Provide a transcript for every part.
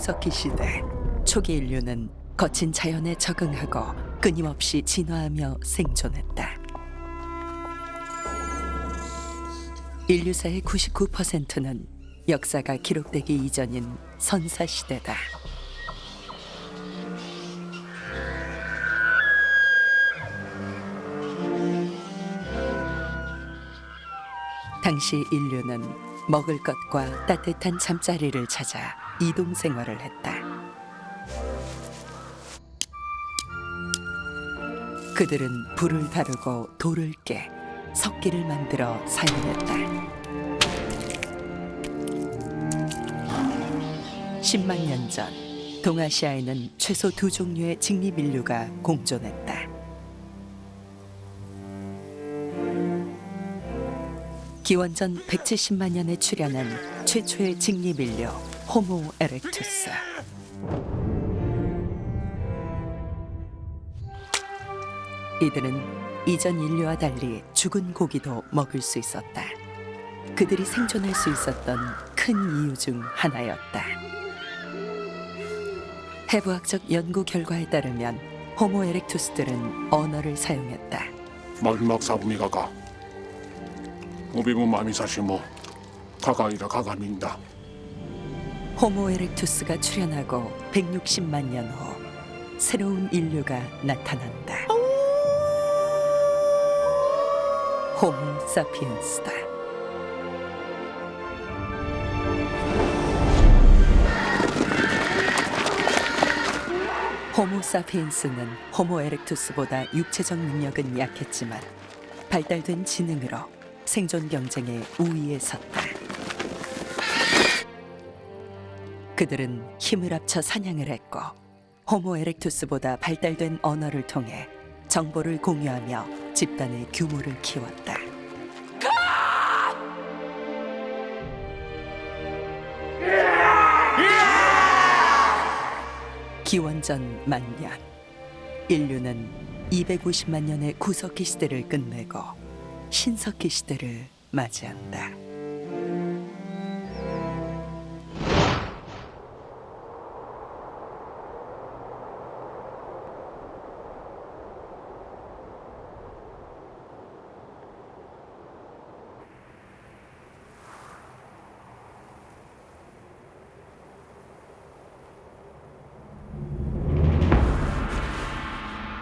신석기 시대 초기 인류는 거친 자연에 적응하고 끊임없이 진화하며 생존했다. 인류사의 99%는 역사가 기록되기 이전인 선사시대다. 당시 인류는 먹을 것과 따뜻한 잠자리를 찾아 이동 생활을 했다. 그들은 불을 다루고 돌을 깨 석기를 만들어 사용했다. 10만 년 전 동아시아에는 최소 2종류의 직립인류가 공존했다. 기원전 170만 년에 출현한 최초의 직립인류 호모 에렉투스. 이들은 이전 인류와 달리 죽은 고기도 먹을 수 있었다. 그들이 생존할 수 있었던 큰 이유 중 하나였다. 해부학적 연구 결과에 따르면 호모 에렉투스들은 언어를 사용했다. 마지막 사부미가가 오비무 마미사시모 가가이라 가가민다. 호모 에렉투스가 출현하고 160만 년 후 새로운 인류가 나타난다. 호모 사피엔스다. 호모 사피엔스는 호모 에렉투스보다 육체적 능력은 약했지만 발달된 지능으로 생존 경쟁의 우위에 섰다. 그들은 힘을 합쳐 사냥을 했고 호모 에렉투스보다 발달된 언어를 통해 정보를 공유하며 집단의 규모를 키웠다. 기원전 만년, 인류는 250만 년의 구석기 시대를 끝내고 신석기 시대를 맞이한다.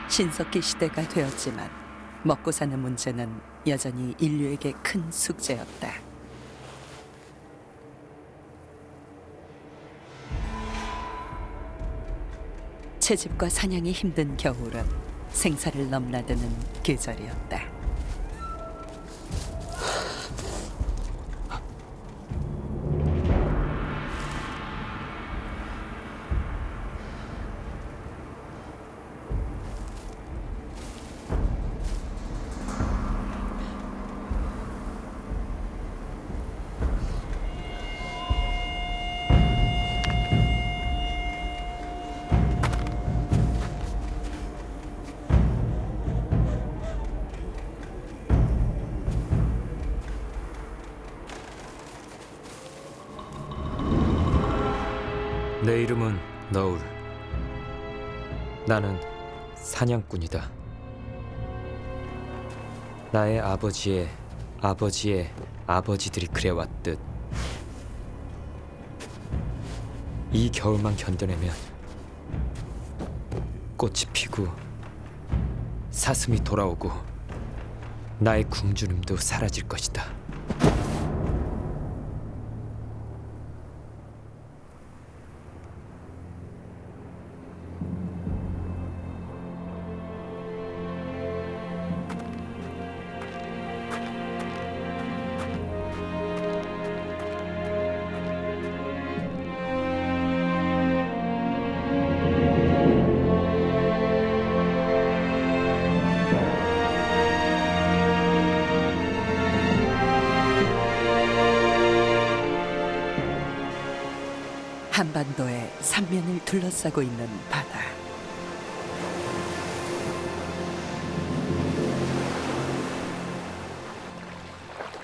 신석기 시대가 되었지만 먹고 사는 문제는 여전히 인류에게 큰 숙제였다. 채집과 사냥이 힘든 겨울은 생사를 넘나드는 계절이었다. 내 이름은 너울. 나는 사냥꾼이다. 나의 아버지의 아버지의 아버지들이 그래왔듯 이 겨울만 견뎌내면 꽃이 피고 사슴이 돌아오고 나의 궁주름도 사라질 것이다. 한반도의 삼면을 둘러싸고 있는 바다.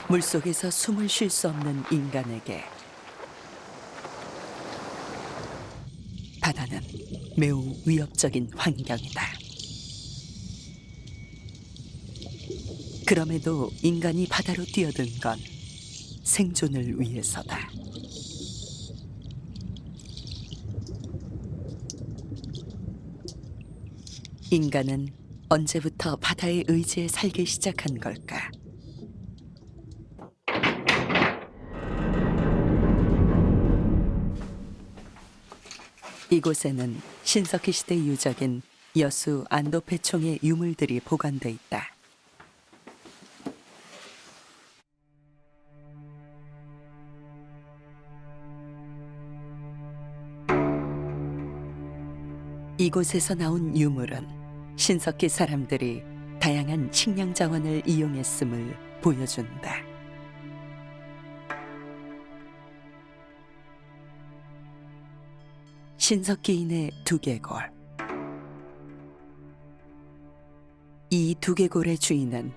물속에서 숨을 쉴 수 없는 인간에게 매우 위협적인 환경이다. 그럼에도 인간이 바다로 뛰어든 건 생존을 위해서다. 인간은 언제부터 바다의 의지에 살기 시작한 걸까? 이곳에는 신석기 시대 유적인 여수 안도패총의 유물들이 보관돼 있다. 이곳에서 나온 유물은 신석기 사람들이 다양한 식량 자원을 이용했음을 보여준다. 신석기인의 두개골. 이 두개골의 주인은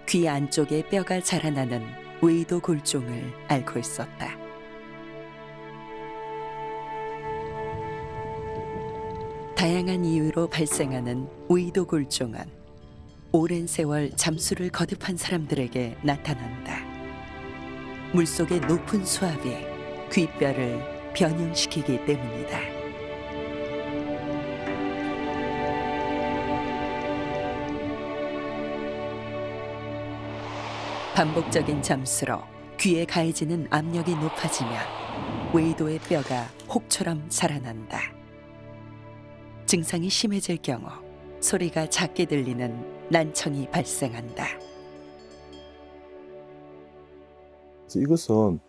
귀 안쪽에 뼈가 자라나는 웨이도 골종을 앓고 있었다. 다양한 이유로 발생하는 웨이도 골종은 오랜 세월 잠수를 거듭한 사람들에게 나타난다. 물속의 높은 수압이 귀뼈를 변형시키기 때문이다. 반복적인 잠수로 귀에 가해지는 압력이 높아지면 웨이도의 뼈가 혹처럼 자라난다. 증상이 심해질 경우 소리가 작게 들리는 난청이 발생한다. 이것은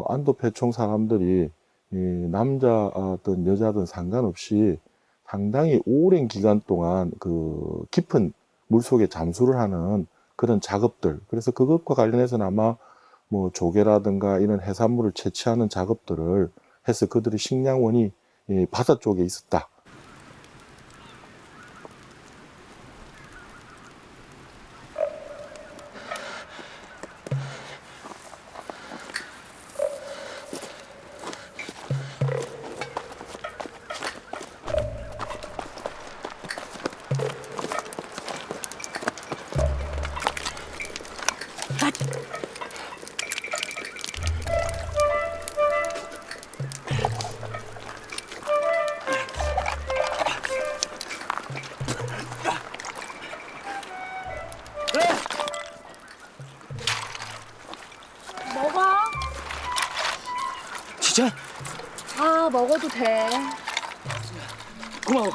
안도패총 사람들이 남자든 여자든 상관없이 상당히 오랜 기간 동안 그 깊은 물속에 잠수를 하는 그런 작업들, 그래서 그것과 관련해서는 아마 뭐 조개라든가 이런 해산물을 채취하는 작업들을 해서 그들의 식량원이 바다 쪽에 있었다. 먹어? 진짜? 아, 먹어도 돼. 고마워.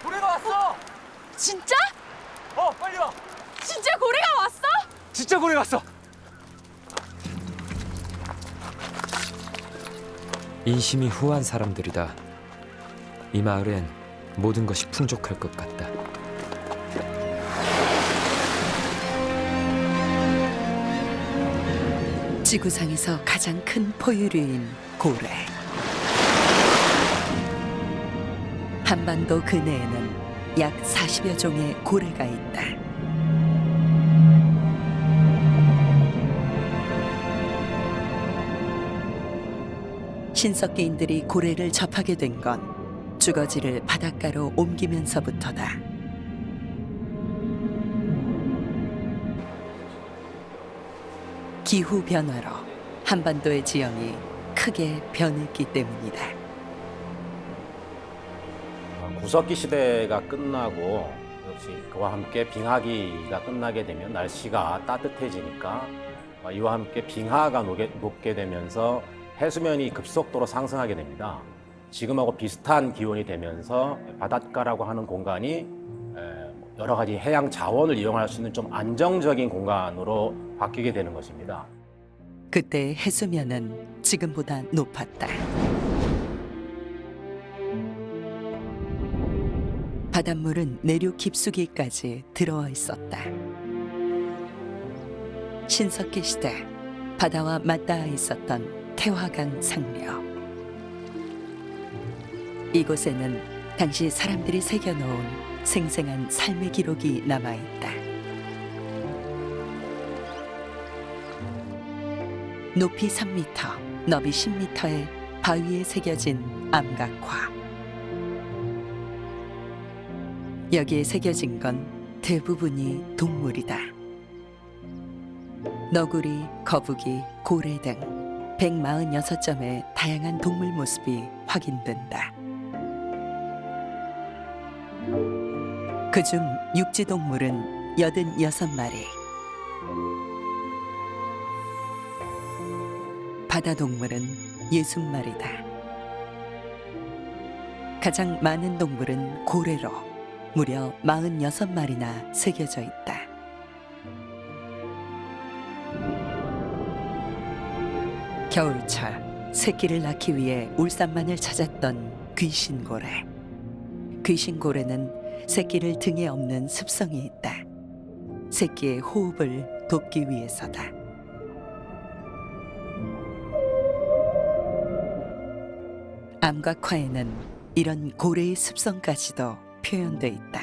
고래가 왔어. 진짜? 빨리 와. 진짜 고래가 왔어? 진짜 고래 왔어. 인심이 후한 사람들이다. 이 마을엔 모든 것이 풍족할 것 같다. 지구상에서 가장 큰 포유류인 고래. 한반도 근해에는 약 40여 종의 고래가 있다. 신석기인들이 고래를 접하게 된 건 주거지를 바닷가로 옮기면서부터다. 기후 변화로 한반도의 지형이 크게 변했기 때문이다. 구석기 시대가 끝나고 역시 그와 함께 빙하기가 끝나게 되면 날씨가 따뜻해지니까 이와 함께 빙하가 녹게 되면서 해수면이 급속도로 상승하게 됩니다. 지금하고 비슷한 기온이 되면서 바닷가라고 하는 공간이 여러 가지 해양 자원을 이용할 수 있는 좀 안정적인 공간으로 바뀌게 되는 것입니다. 그때 해수면은 지금보다 높았다. 바닷물은 내륙 깊숙이까지 들어와 있었다. 신석기 시대 바다와 맞닿아 있었던 태화강 상류. 이곳에는 당시 사람들이 새겨놓은 생생한 삶의 기록이 남아있다. 높이 3m, 너비 10m의 바위에 새겨진 암각화. 여기에 새겨진 건 대부분이 동물이다. 너구리, 거북이, 고래 등 146점의 다양한 동물 모습이 확인된다. 그중 육지 동물은 86마리, 바다 동물은 60마리다. 가장 많은 동물은 고래로 무려 46마리나 새겨져 있다. 겨울철 새끼를 낳기 위해 울산만을 찾았던 귀신고래. 귀신고래는 새끼를 등에 업는 습성이 있다. 새끼의 호흡을 돕기 위해서다. 암각화에는 이런 고래의 습성까지도 표현돼 있다.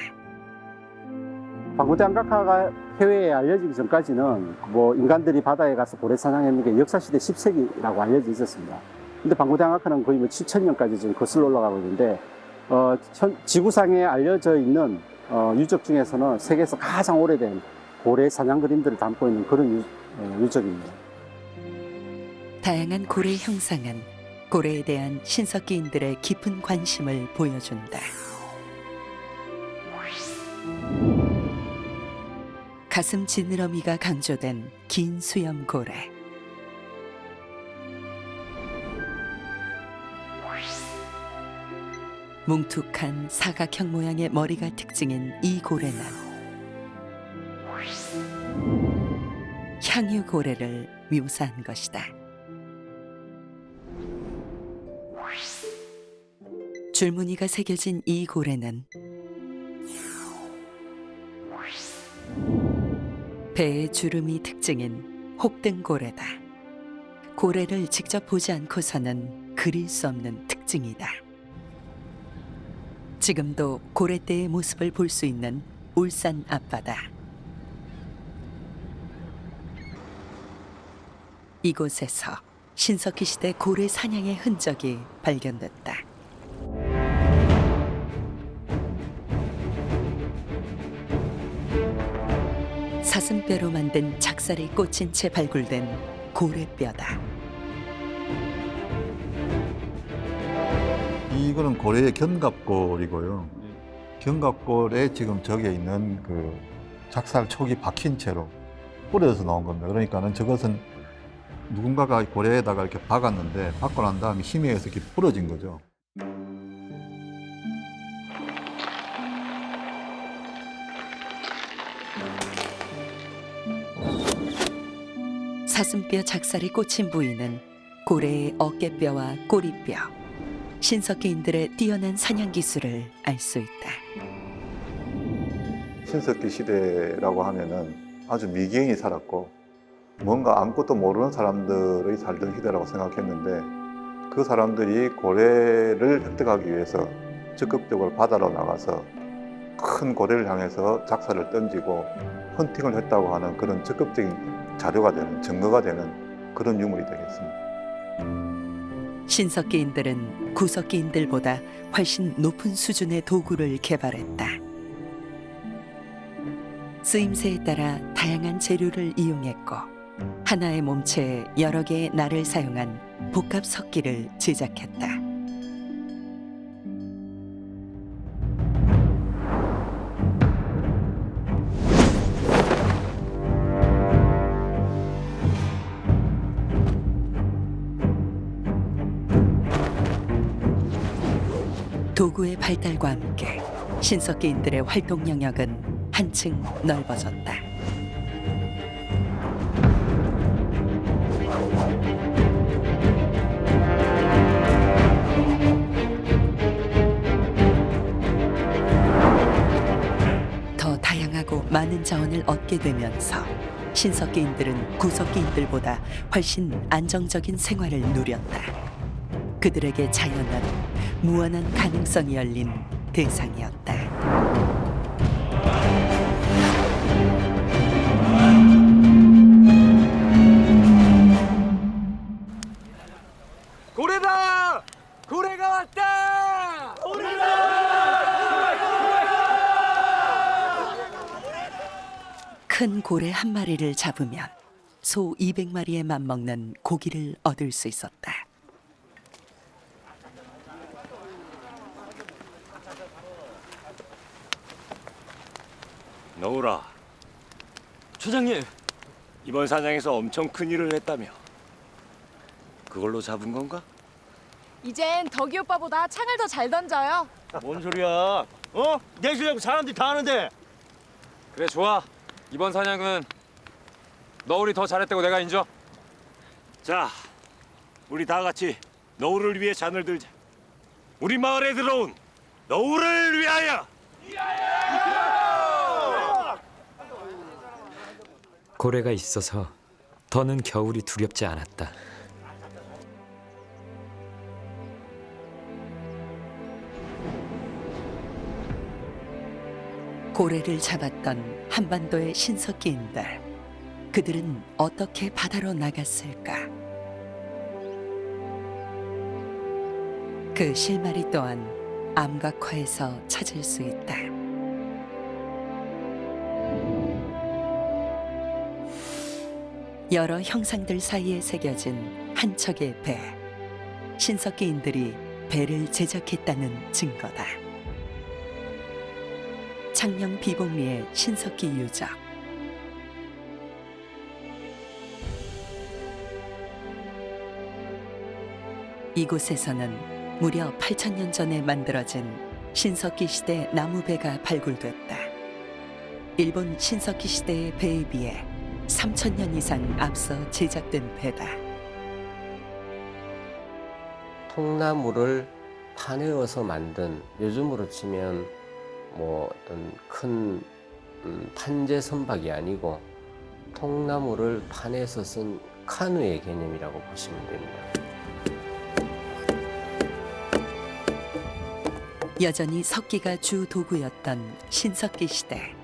방구대 암각화가 해외에 알려지기 전까지는 뭐 인간들이 바다에 가서 고래 사냥했는 게 역사시대 10세기라고 알려져 있었습니다. 근데 방구대 암각화는 거의 뭐 7000년까지 지금 거슬러 올라가고 있는데 지구상에 알려져 있는 유적 중에서는 세계에서 가장 오래된 고래 사냥 그림들을 담고 있는 그런 유적입니다. 다양한 고래 형상은 고래에 대한 신석기인들의 깊은 관심을 보여준다. 가슴 지느러미가 강조된 긴 수염고래. 뭉툭한 사각형 모양의 머리가 특징인 이 고래는 향유고래를 묘사한 것이다. 줄무늬가 새겨진 이 고래는 배의 주름이 특징인 혹등고래다. 고래를 직접 보지 않고서는 그릴 수 없는 특징이다. 지금도 고래떼의 모습을 볼 수 있는 울산 앞바다. 이곳에서 신석기 시대 고래 사냥의 흔적이 발견됐다. 사슴뼈로 만든 작살이 꽂힌 채 발굴된 고래뼈다. 이거는 고래의 견갑골이고요. 견갑골에 지금 저기에 있는 그 작살 촉이 박힌 채로 뿌려져서 나온 겁니다. 그러니까는 저것은 누군가가 고래에다가 이렇게 박았는데 박고 난 다음에 힘에 의해서 이렇게 부러진 거죠. 사슴뼈 작살이 꽂힌 부위는 고래의 어깨뼈와 꼬리뼈. 신석기인들의 뛰어난 사냥 기술을 알 수 있다. 신석기 시대라고 하면은 아주 미개인이 살았고 뭔가 아무것도 모르는 사람들의 살던 시대라고 생각했는데 그 사람들이 고래를 획득하기 위해서 적극적으로 바다로 나가서 큰 고래를 향해서 작살을 던지고 헌팅을 했다고 하는 그런 적극적인 자료가 되는, 증거가 되는 그런 유물이 되겠습니다. 신석기인들은 구석기인들보다 훨씬 높은 수준의 도구를 개발했다. 쓰임새에 따라 다양한 재료를 이용했고 하나의 몸체에 여러 개의 날을 사용한 복합 석기를 제작했다. 도구의 발달과 함께 신석기인들의 활동 영역은 한층 넓어졌다. 더 다양하고 많은 자원을 얻게 되면서 신석기인들은 구석기인들보다 훨씬 안정적인 생활을 누렸다. 그들에게 자연은 무한한 가능성이 열린 대상이었다. 고래다! 고래가 왔다! 큰 고래 한 마리를 잡으면 소 200마리에 맞먹는 고기를 얻을 수 있었다. 너우라, 초장님, 이번 사냥에서 엄청 큰 일을 했다며. 그걸로 잡은 건가? 이젠 덕이 오빠보다 창을 더 잘 던져요. 뭔 소리야? 어? 내 실력 사람들이 다 아는데. 그래 좋아. 이번 사냥은 너울이 더 잘했다고 내가 인정. 자, 우리 다 같이 너우를 위해 잔을 들자. 우리 마을에 들어온 너우를 위하여! 고래가 있어서 더는 겨울이 두렵지 않았다. 고래를 잡았던 한반도의 신석기인들. 그들은 어떻게 바다로 나갔을까? 그 실마리 또한 암각화에서 찾을 수 있다. 여러 형상들 사이에 새겨진 한 척의 배. 신석기인들이 배를 제작했다는 증거다. 창녕 비봉리의 신석기 유적. 이곳에서는 무려 8,000년 전에 만들어진 신석기 시대 나무배가 발굴됐다. 일본 신석기 시대의 배에 비해 3,000년 이상 앞서 제작된 배다. 통나무를 파내어서 만든, 요즘으로 치면 뭐 어떤 큰 판재 선박이 아니고 통나무를 파내서 쓴 카누의 개념이라고 보시면 됩니다. 여전히 석기가 주 도구였던 신석기 시대.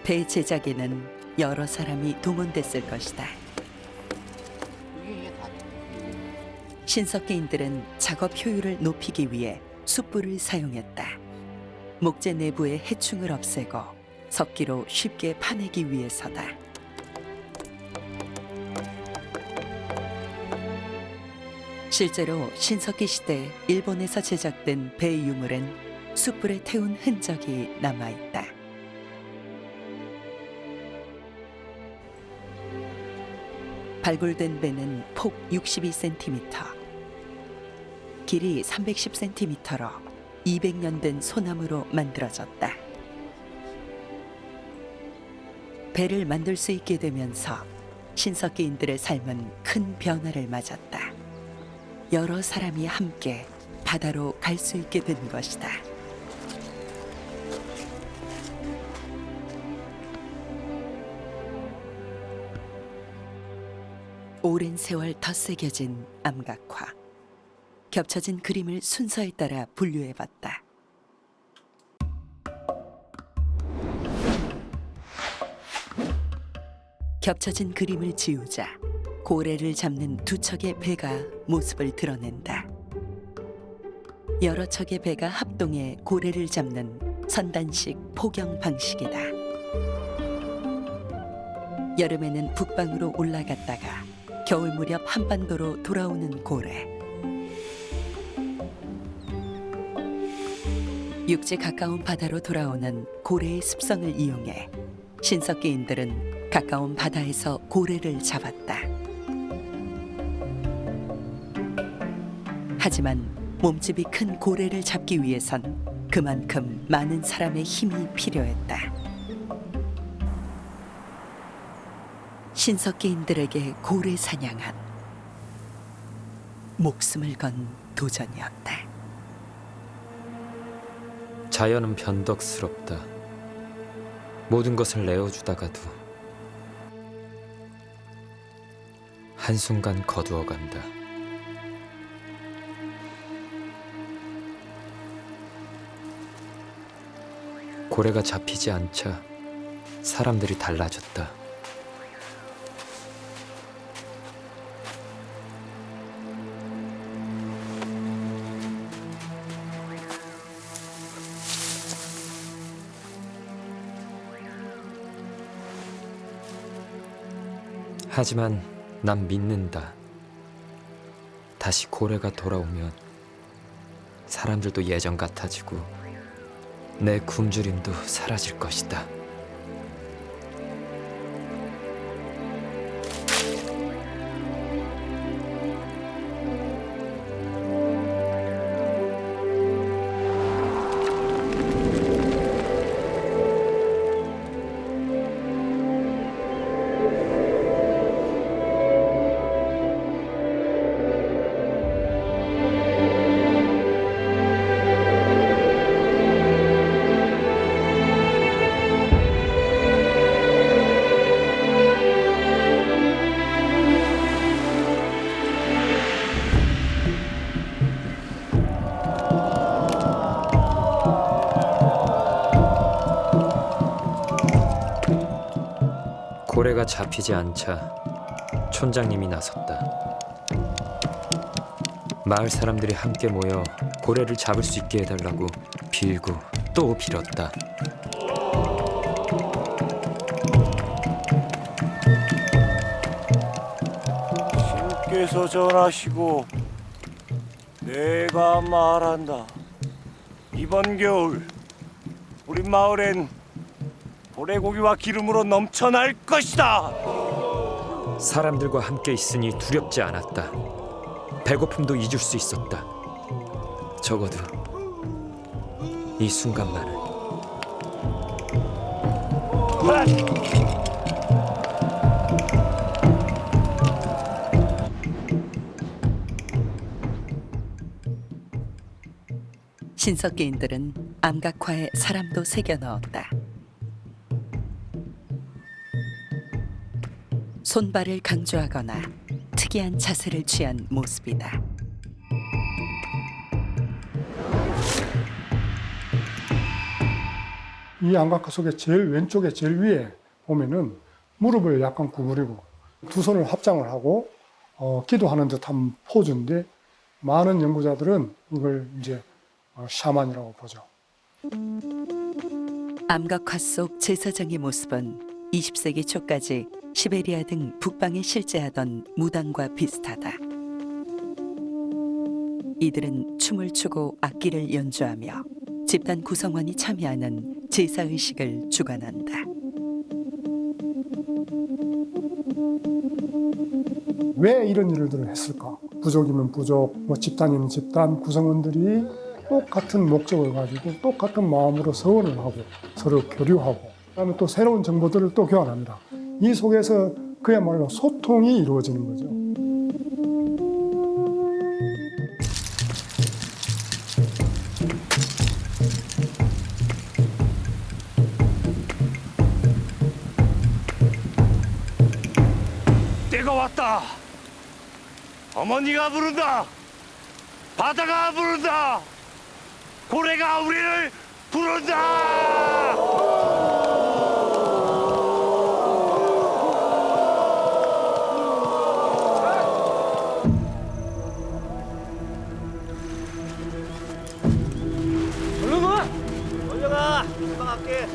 배 제작에는 여러 사람이 동원됐을 것이다. 신석기인들은 작업 효율을 높이기 위해 숯불을 사용했다. 목재 내부의 해충을 없애고 석기로 쉽게 파내기 위해서다. 실제로 신석기 시대 일본에서 제작된 배 유물엔 숯불에 태운 흔적이 남아있다. 발굴된 배는 폭 62cm, 길이 310cm로 200년 된 소나무로 만들어졌다. 배를 만들 수 있게 되면서 신석기인들의 삶은 큰 변화를 맞았다. 여러 사람이 함께 바다로 갈 수 있게 된 것이다. 오랜 세월 덧새겨진 암각화. 겹쳐진 그림을 순서에 따라 분류해봤다. 겹쳐진 그림을 지우자 고래를 잡는 두 척의 배가 모습을 드러낸다. 여러 척의 배가 합동해 고래를 잡는 선단식 포경 방식이다. 여름에는 북방으로 올라갔다가 겨울 무렵 한반도로 돌아오는 고래. 육지 가까운 바다로 돌아오는 고래의 습성을 이용해 신석기인들은 가까운 바다에서 고래를 잡았다. 하지만 몸집이 큰 고래를 잡기 위해선 그만큼 많은 사람의 힘이 필요했다. 신석기인들에게 고래 사냥은 목숨을 건 도전이었다. 자연은 변덕스럽다. 모든 것을 내어주다가도 한순간 거두어간다. 고래가 잡히지 않자 사람들이 달라졌다. 하지만 난 믿는다. 다시 고래가 돌아오면 사람들도 예전 같아지고 내 굶주림도 사라질 것이다. 고래가 잡히지 않자 촌장님이 나섰다. 마을 사람들이 함께 모여 고래를 잡을 수 있게 해달라고 빌고 또 빌었다. 신께서 전하시고 내가 말한다. 이번 겨울 우리 마을엔 고래고기와 기름으로 넘쳐날 것이다. 사람들과 함께 있으니 두렵지 않았다. 배고픔도 잊을 수 있었다. 적어도 이 순간만은. 신석기인들은 암각화에 사람도 새겨 넣었다. 손발을 강조하거나 특이한 자세를 취한 모습이다. 이 암각화 속에 제일 왼쪽에 제일 위에 보면은 무릎을 약간 구부리고 두 손을 합장을 하고 기도하는 듯한 포즈인데 많은 연구자들은 이걸 이제 샤만이라고 보죠. 암각화 속 제사장의 모습은 20세기 초까지 시베리아 등 북방에 실제하던 무당과 비슷하다. 이들은 춤을 추고 악기를 연주하며 집단 구성원이 참여하는 제사의식을 주관한다. 왜 이런 일들을 했을까? 부족이면 부족, 집단이면 집단 구성원들이 똑같은 목적을 가지고 똑같은 마음으로 서원을 하고 서로 교류하고 그다음에 또 새로운 정보들을 또 교환합니다. 이 속에서 그야말로 소통이 이루어지는 거죠. 때가 왔다. 어머니가 부른다. 바다가 부른다. 고래가 우리를 부른다. 얼른 와! 먼저 가! 금방 갈게.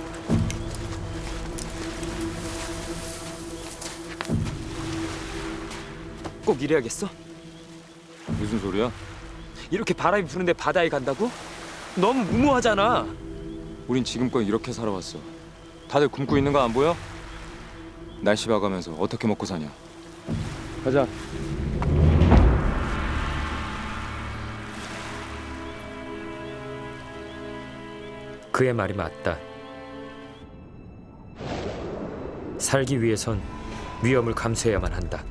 꼭 이래야겠어? 무슨 소리야? 이렇게 바람이 부는데 바다에 간다고? 너무 무모하잖아. 우린 지금껏 이렇게 살아왔어. 다들 굶고 있는 거 안 보여? 날씨 봐가면서 어떻게 먹고 사냐? 가자. 그의 말이 맞다. 살기 위해선 위험을 감수해야만 한다.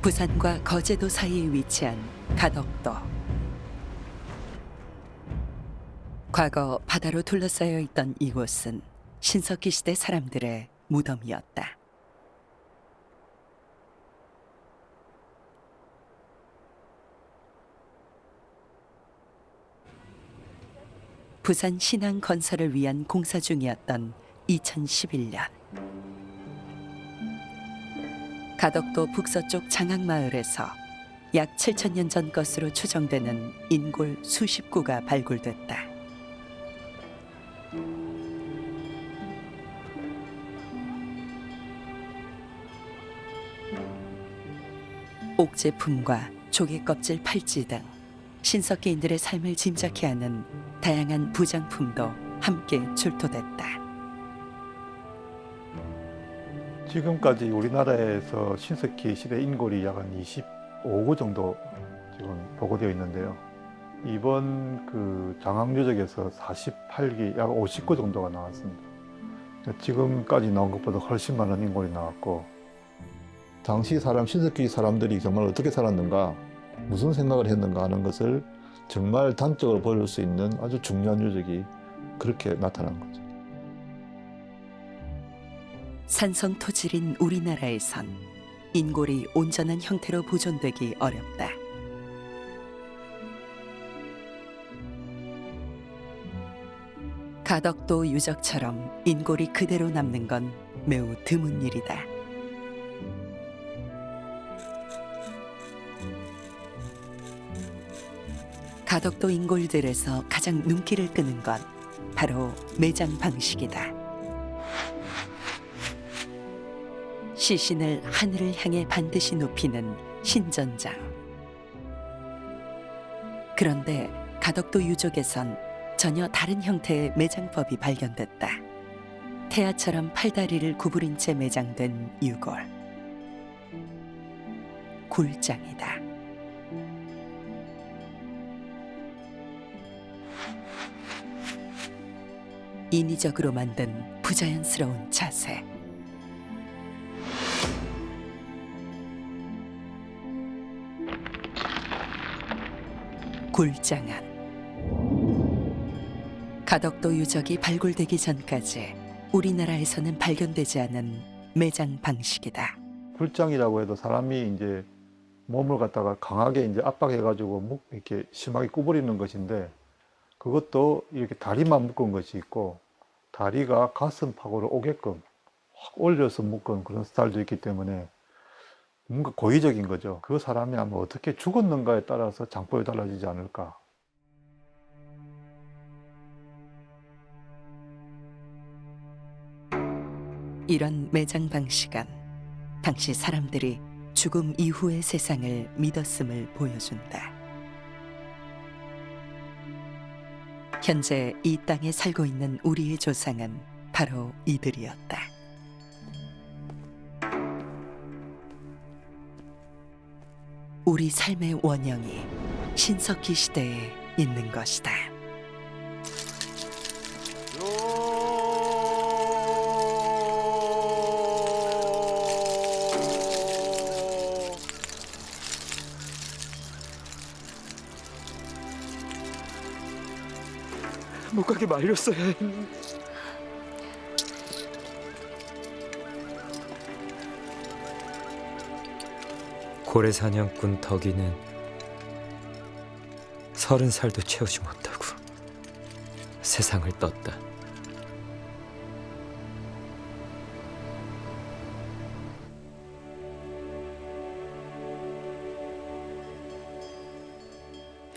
부산과 거제도 사이에 위치한 가덕도. 과거 바다로 둘러싸여 있던 이곳은 신석기 시대 사람들의 무덤이었다. 부산 신항 건설을 위한 공사 중이었던 2011년 가덕도 북서쪽 장항마을에서 약 7,000년 전 것으로 추정되는 인골 수십 구가 발굴됐다. 옥제품과 조개 껍질 팔찌 등 신석기인들의 삶을 짐작케 하는 다양한 부장품도 함께 출토됐다. 지금까지 우리나라에서 신석기 시대 인골이 약 한 25구 정도 지금 보고되어 있는데요. 이번 그 장항유적에서 48기 약 59 정도가 나왔습니다. 지금까지 나온 것보다 훨씬 많은 인골이 나왔고, 당시 사람, 신석기 사람들이 정말 어떻게 살았는가, 무슨 생각을 했는가 하는 것을 정말 단적으로 보여줄 수 있는 아주 중요한 유적이 그렇게 나타난 거죠. 산성 토질인 우리나라에선 인골이 온전한 형태로 보존되기 어렵다. 가덕도 유적처럼 인골이 그대로 남는 건 매우 드문 일이다. 가덕도 인골들에서 가장 눈길을 끄는 건 바로 매장 방식이다. 시신을 하늘을 향해 반드시 높이는 신전장. 그런데 가덕도 유적에선 전혀 다른 형태의 매장법이 발견됐다. 태아처럼 팔다리를 구부린 채 매장된 유골. 굴장이다. 인위적으로 만든 부자연스러운 자세. 굴장안. 가덕도 유적이 발굴되기 전까지 우리나라에서는 발견되지 않은 매장 방식이다. 굴장이라고 해도 사람이 이제 몸을 갖다가 강하게 이제 압박해가지고 이렇게 심하게 구부리는 것인데, 그것도 이렇게 다리만 묶은 것이 있고, 다리가 가슴팍으로 오게끔 확 올려서 묶은 그런 스타일도 있기 때문에 뭔가 고의적인 거죠. 그 사람이 아마 어떻게 죽었는가에 따라서 장법이 달라지지 않을까. 이런 매장 방식은 당시 사람들이 죽음 이후의 세상을 믿었음을 보여준다. 현재 이 땅에 살고 있는 우리의 조상은 바로 이들이었다. 우리 삶의 원형이 신석기 시대에 있는 것이다. 못 가게 말렸어야 했는데. 고래 사냥꾼 덕이는 30살도 채우지 못하고 세상을 떴다.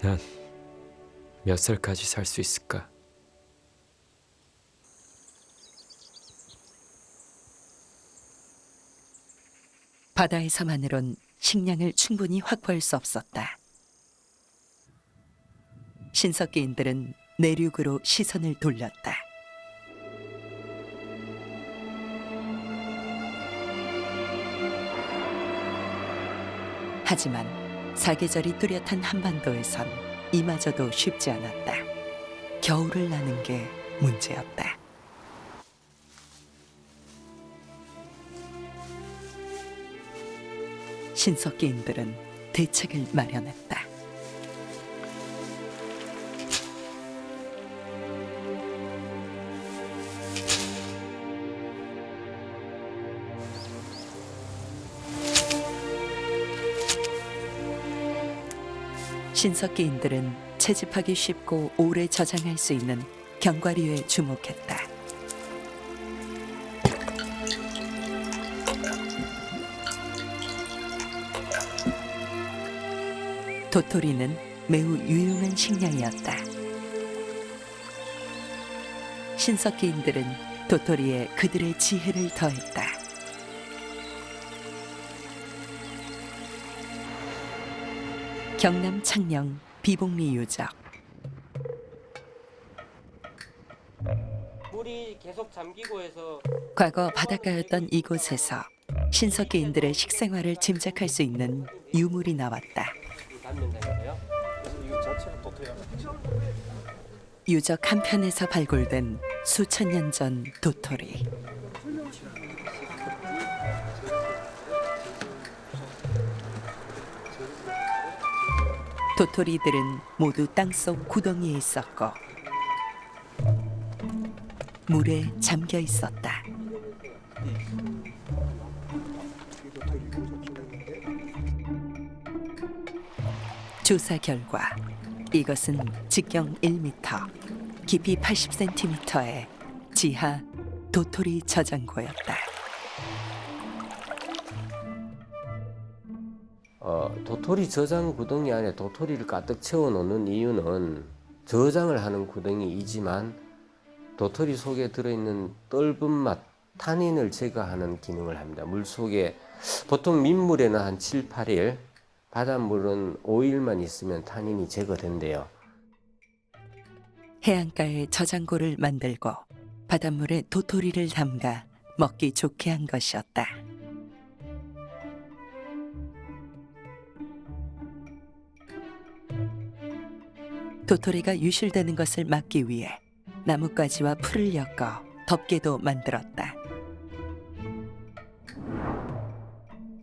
난 몇 살까지 살 수 있을까? 바다에서만으론 식량을 충분히 확보할 수 없었다. 신석기인들은 내륙으로 시선을 돌렸다. 하지만 사계절이 뚜렷한 한반도에선 이마저도 쉽지 않았다. 겨울을 나는 게 문제였다. 신석기인들은 대책을 마련했다. 신석기인들은 채집하기 쉽고 오래 저장할 수 있는 견과류에 주목했다. 도토리는 매우 유용한 식량이었다. 신석기인들은 도토리에 그들의 지혜를 더했다. 경남 창녕 비복리 유적. 물이 계속 잠기고 해서 과거 바닷가였던 이곳에서 신석기인들의 식생활을 짐작할 수 있는 유물이 나왔다. 닿는다니까요. 유적 한편에서 발굴된 수천 년 전 도토리. 도토리들은 모두 땅속 구덩이에 있었고 물에 잠겨 있었다. 조사 결과 이것은 직경 1m, 깊이 80cm의 지하 도토리 저장고였다. 도토리 저장 구덩이 안에 도토리를 가득 채워 놓는 이유는 저장을 하는 구덩이이지만 도토리 속에 들어있는 떫은 맛, 탄닌을 제거하는 기능을 합니다. 물 속에 보통 민물에는 한 7, 8일, 바닷물은 5일만 있으면 탄닌이 제거된대요. 해안가에 저장고를 만들고 바닷물에 도토리를 담가 먹기 좋게 한 것이었다. 도토리가 유실되는 것을 막기 위해 나뭇가지와 풀을 엮어 덮개도 만들었다.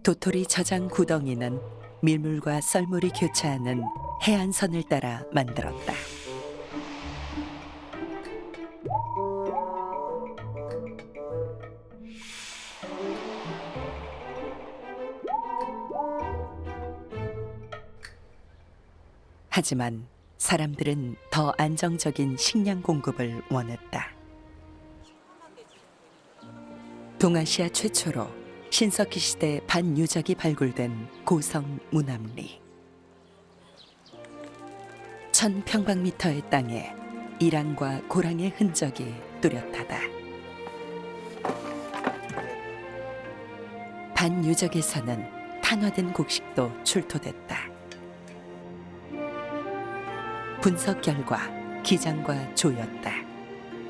도토리 저장 구덩이는 밀물과 썰물이 교차하는 해안선을 따라 만들었다. 하지만 사람들은 더 안정적인 식량 공급을 원했다. 동아시아 최초로 신석기 시대 반유적이 발굴된 고성 무남리. 1000평방미터의 땅에 이랑과 고랑의 흔적이 뚜렷하다. 반유적에서는 탄화된 곡식도 출토됐다. 분석 결과 기장과 조였다.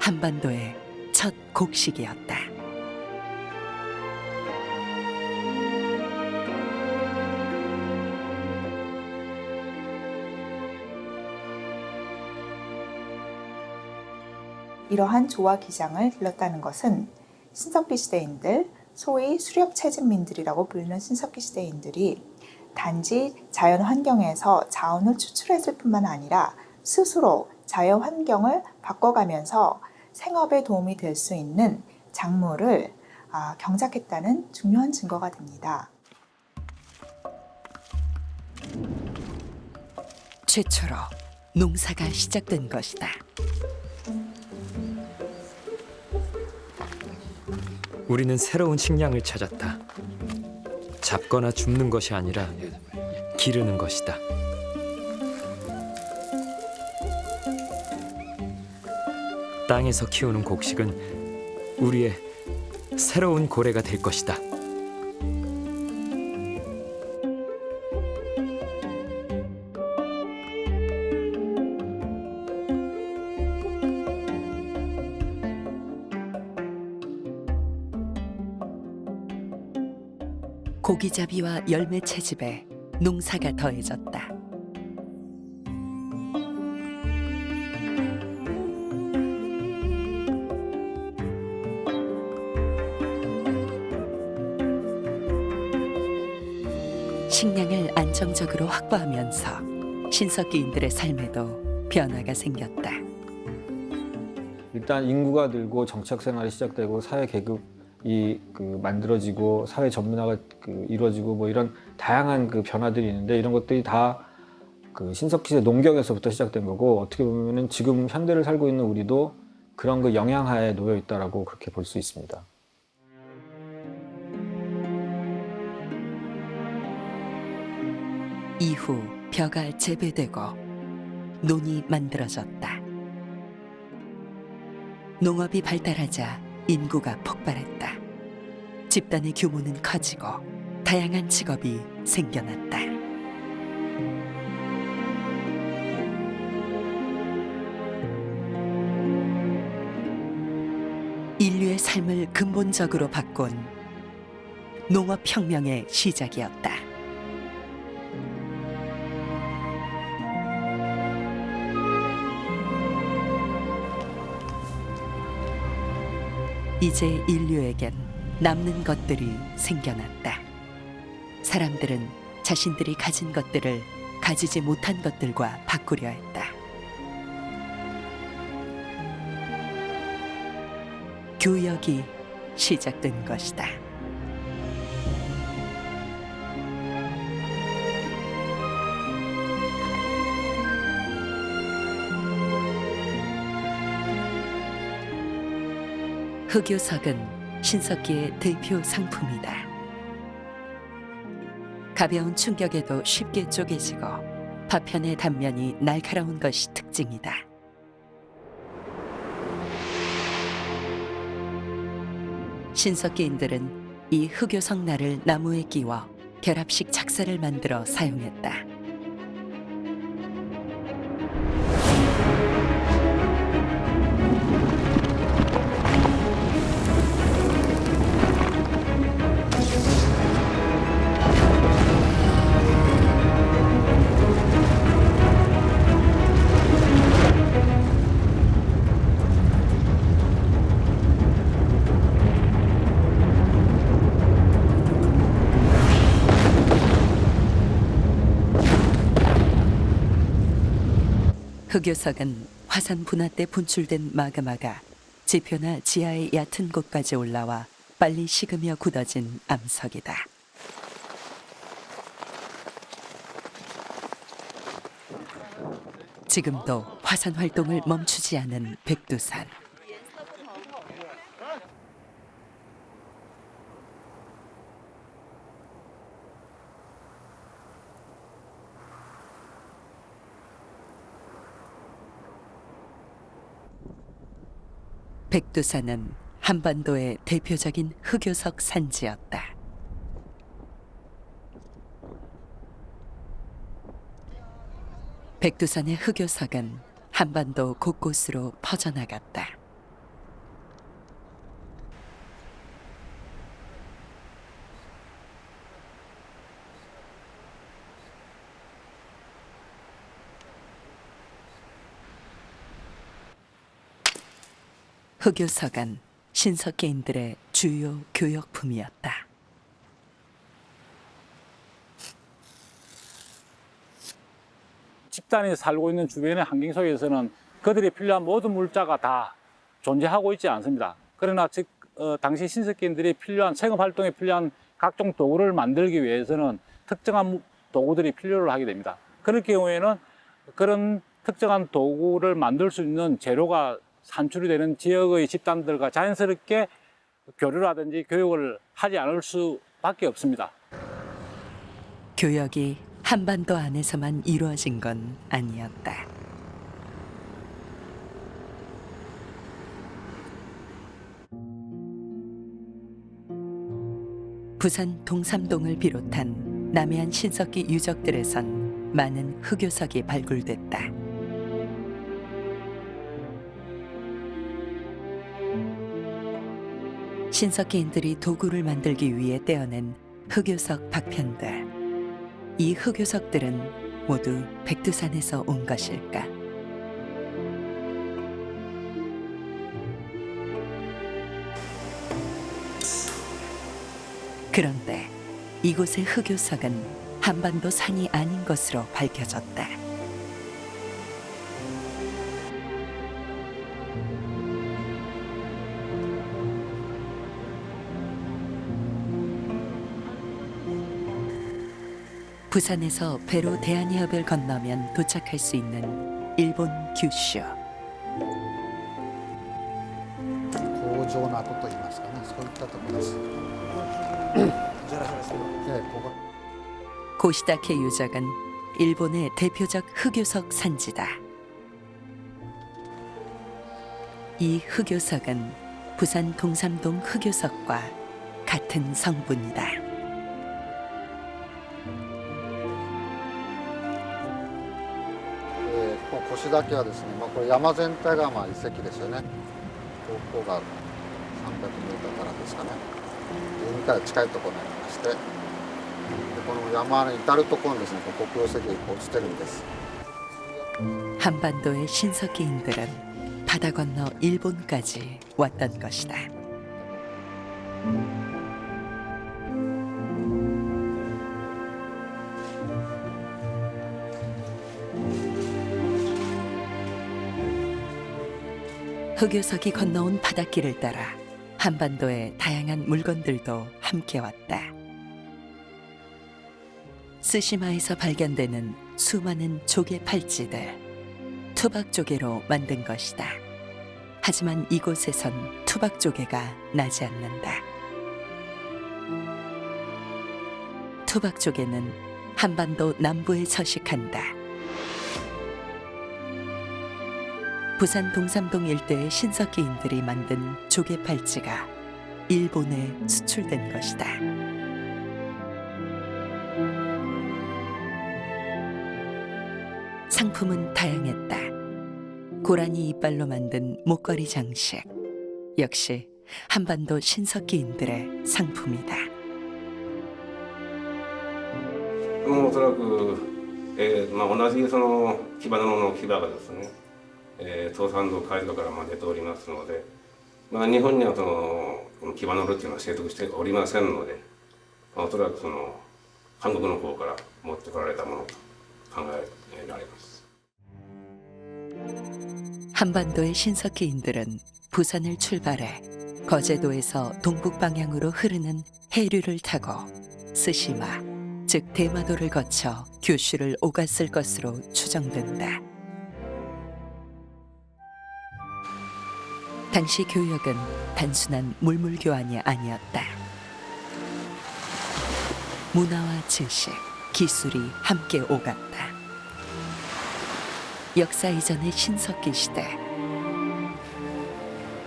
한반도의 첫 곡식이었다. 이러한 조와 기장을 길렀다는 것은 신석기 시대인들, 소위 수렵 채집민들이라고 불리는 신석기 시대인들이 단지 자연 환경에서 자원을 추출했을 뿐만 아니라 스스로 자연 환경을 바꿔가면서 생업에 도움이 될 수 있는 작물을 경작했다는 중요한 증거가 됩니다. 최초로 농사가 시작된 것이다. 우리는 새로운 식량을 찾았다. 잡거나 줍는 것이 아니라 기르는 것이다. 땅에서 키우는 곡식은 우리의 새로운 고래가 될 것이다. 고기잡이와 열매 채집에 농사가 더해졌다. 식량을 안정적으로 확보하면서 신석기인들의 삶에도 변화가 생겼다. 일단 인구가 늘고 정착 생활이 시작되고 사회 계급이 만들어지고 사회 전문화가 이루어지고 뭐 이런 다양한 변화들이 있는데 이런 것들이 다 신석기 시대 농경에서부터 시작된 거고 어떻게 보면은 지금 현대를 살고 있는 우리도 그런 영향하에 놓여 있다라고 그렇게 볼 수 있습니다. 이후 벼가 재배되고 논이 만들어졌다. 농업이 발달하자 인구가 폭발했다. 집단의 규모는 커지고 다양한 직업이 생겨났다. 인류의 삶을 근본적으로 바꾼 농업혁명의 시작이었다. 이제 인류에겐 남는 것들이 생겨났다. 사람들은 자신들이 가진 것들을 가지지 못한 것들과 바꾸려 했다. 교역이 시작된 것이다. 흑요석은 신석기의 대표 상품이다. 가벼운 충격에도 쉽게 쪼개지고 파편의 단면이 날카로운 것이 특징이다. 신석기인들은 이 흑요석 날을 나무에 끼워 결합식 착사를 만들어 사용했다. 흑요석은 화산 분화 때 분출된 마그마가 지표나 지하의 얕은 곳까지 올라와 빨리 식으며 굳어진 암석이다. 지금도 화산 활동을 멈추지 않은 백두산. 백두산은 한반도의 대표적인 흑요석 산지였다. 백두산의 흑요석은 한반도 곳곳으로 퍼져나갔다. 흑요석은 신석기인들의 주요 교역품이었다. 집단이 살고 있는 주변의 환경 속에서는 그들이 필요한 모든 물자가 다 존재하고 있지 않습니다. 그러나 당시 신석기인들이 필요한 생업 활동에 필요한 각종 도구를 만들기 위해서는 특정한 도구들이 필요로 하게 됩니다. 그럴 경우에는 그런 특정한 도구를 만들 수 있는 재료가 산출이 되는 지역의 집단들과 자연스럽게 교류라든지 교육을 하지 않을 수밖에 없습니다. 교역이 한반도 안에서만 이루어진 건 아니었다. 부산 동삼동을 비롯한 남해안 신석기 유적들에선 많은 흑요석이 발굴됐다. 신석기인들이 도구를 만들기 위해 떼어낸 흑요석 박편들. 이 흑요석들은 모두 백두산에서 온 것일까? 그런데 이곳의 흑요석은 한반도 산이 아닌 것으로 밝혀졌다. 부산에서 배로 대한해협을 건너면 도착할 수 있는 일본 규슈. 工場の跡といいますかね、そういったところです。ここ 고시다케 유적은 일본의 대표적 흑요석 산지다. 이 흑요석은 부산 동삼동 흑요석과 같은 성분이다.ここ腰岳はですね、これ山全体が遺跡ですよね。ここが300メートルからですかね。海から近いところにありまして、でこの山の至るところにですね、黒曜石が落ちてるんです。 한반도의 신석기인들은 바다 건너 일본까지 왔던 것이다. 흑요석이 건너온 바닷길을 따라 한반도의 다양한 물건들도 함께 왔다. 스시마에서 발견되는 수많은 조개 팔찌들, 투박 조개로 만든 것이다. 하지만 이곳에선 투박 조개가 나지 않는다. 투박 조개는 한반도 남부에 서식한다. 부산 동삼동 일대의 신석기인들이 만든 조개 팔찌가 일본에 수출된 것이다. 상품은 다양했다. 고라니 이빨로 만든 목걸이 장식, 역시 한반도 신석기인들의 상품이다. おそらく、同じそのキバナの牙がですね、東山道海道から出ておりますので、日本にはそのキバナロっていうのは生息しておりませんので、おそらくその韓国の方から持ってこられたものと考えられます。 한반도의 신석기인들은 부산을 출발해 거제도에서 동북 방향으로 흐르는 해류를 타고 스시마, 즉 대마도를 거쳐 규슈를 오갔을 것으로 추정된다. 당시 교역은 단순한 물물 교환이 아니었다. 문화와 지식, 기술이 함께 오갔다. 역사 이전의 신석기 시대.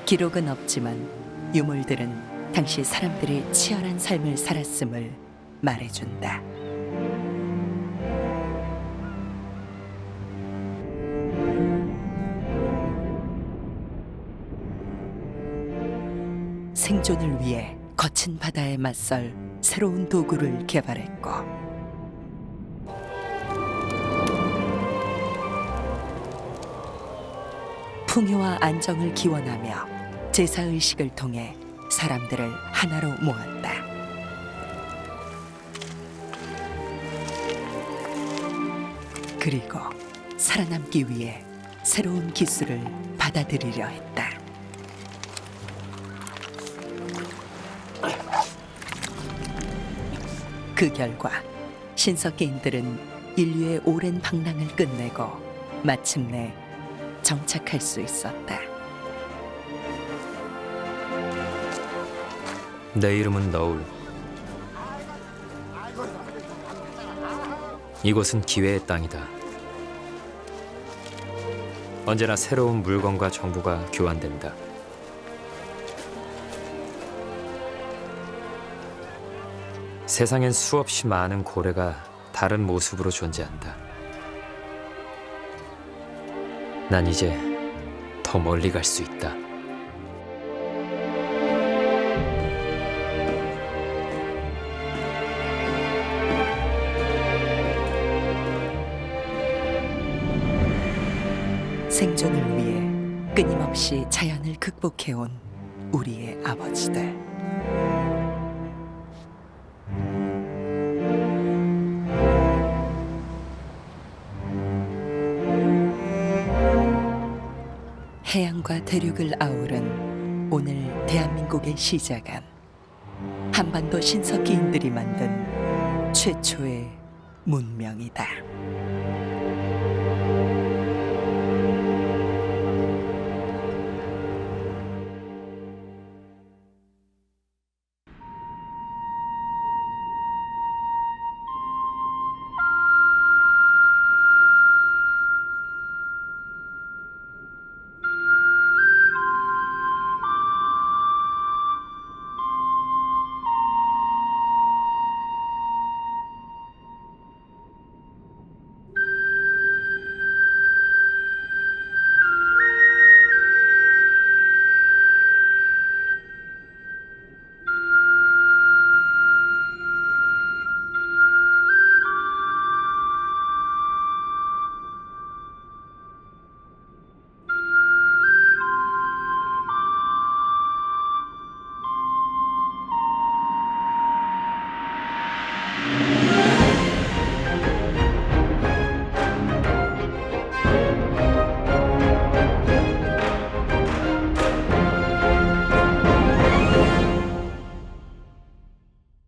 기록은 없지만 유물들은 당시 사람들이 치열한 삶을 살았음을 말해준다. 생존을 위해 거친 바다에 맞설 새로운 도구를 개발했고 풍요와 안정을 기원하며 제사의식을 통해 사람들을 하나로 모았다. 그리고 살아남기 위해 새로운 기술을 받아들이려 했다. 그 결과 신석기인들은 인류의 오랜 방랑을 끝내고 마침내 정착할 수 있었다. 내 이름은 너울. 이곳은 기회의 땅이다. 언제나 새로운 물건과 정보가 교환된다. 세상엔 수없이 많은 고래가 다른 모습으로 존재한다. 난 이제 더 멀리 갈 수 있다. 생존을 위해 끊임없이 자연을 극복해온 우리의 아버지들. 해양과 대륙을 아우른 오늘 대한민국의 시작은 한반도 신석기인들이 만든 최초의 문명이다.